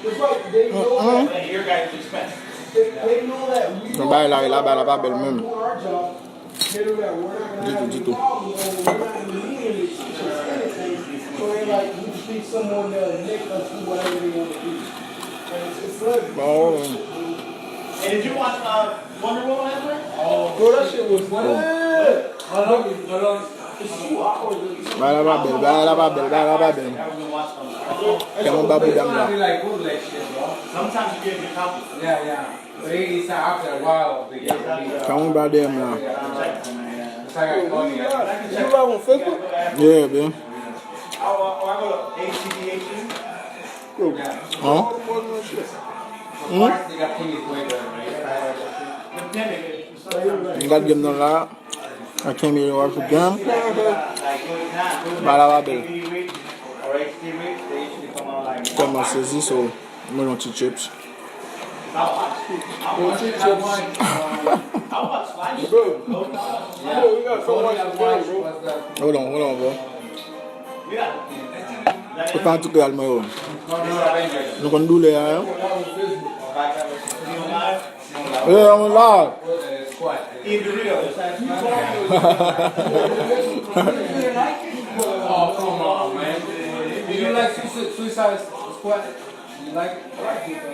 It's like they know that Your guy's expensive. they know that we Son bail la pas belle même. do our job. They know that we're not gonna have Du any tout. problem or we're not gonna need to teach us anything. So they like we just need someone to make us do whatever they want to do. And it's like Bon. And did you watch Wonder Woman last night? bro, that shit was good. It's 2 hours. Bail la pas belle. Everyone watched them. Y'a mon babou dam là. like bootleg shit, bro. Sometimes you get a good copy. Yeah. But it's after a while they get released. Y'a mon babou dam là. It's like I told you. You live on Facebook? Yeah, bien. I go to HCDHD. Hein? They got Penny's way better, right? Regarde game dans là. I came here to watch the game. Bail la pas belle. Or HD rates, they usually come out like. Tellement saisi, so moi non petit chips. I'll watch Flash. Bro, we got so much to play, bro. Hold on, bro. We got. Faut pas tout calme, yo. Nous qu'on doule, hein? Yeah, I'm alive. Oh, come on, man. Do you like Suicide Squad? You like it?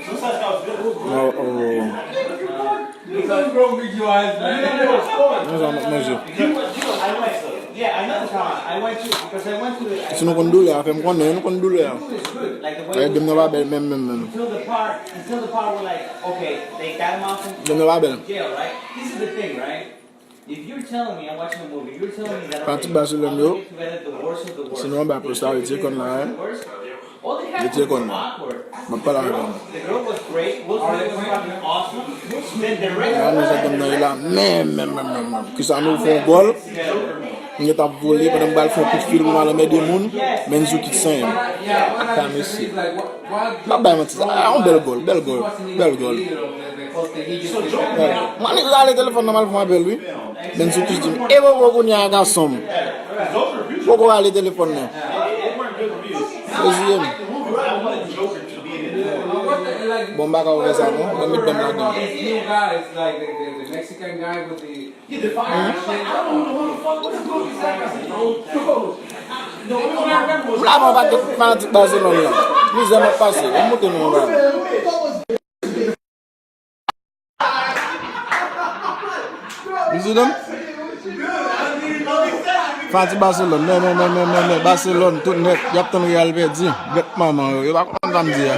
Suicide Squad was good. Oh. Don't grow big your eyes, man. Yeah, I know the time. I went to. Si nous qu'on doule, on fait nous qu'on doule. Like the way. Game n'a pas belle, même. Until the part where like, okay, they got him out from Game n'a pas belle. jail, right? This is the thing, right? If you're telling me, I'm watching a movie, you're telling me that Parti Barcelone, yo. together the worst of the worst. Sinon, on va poster avec Tiekon là, hein? All they had Tiekon was là. awkward. Je pas la regarder. The girl was great. Will Smith was fucking awesome. Then the Là, nous rest. sommes dans là, même. Qui ça nous fait un goal? Nous avons volé pendant le bal, font coup de fil, nous allons mettre des mouns, mais nous qui sont. Comme ici. Pas bien, un bel goal. Moi, je vais aller téléphone normal pour m'appeler lui. Ben surtout je dis, eh bon, y a un garçon. Pourquoi aller téléphone là? Deuxième. Bon, bah, on va ça, non? On va mettre them là-dedans. This new guy is like the Mexican guy with the. Là, on va te faire Barcelone là. Nous allons passer. On monte nous là. You see them? Fanti Barcelone, non, Barcelone, tout net, y a ton Real Betis, bête maman, yo, pas content de dire.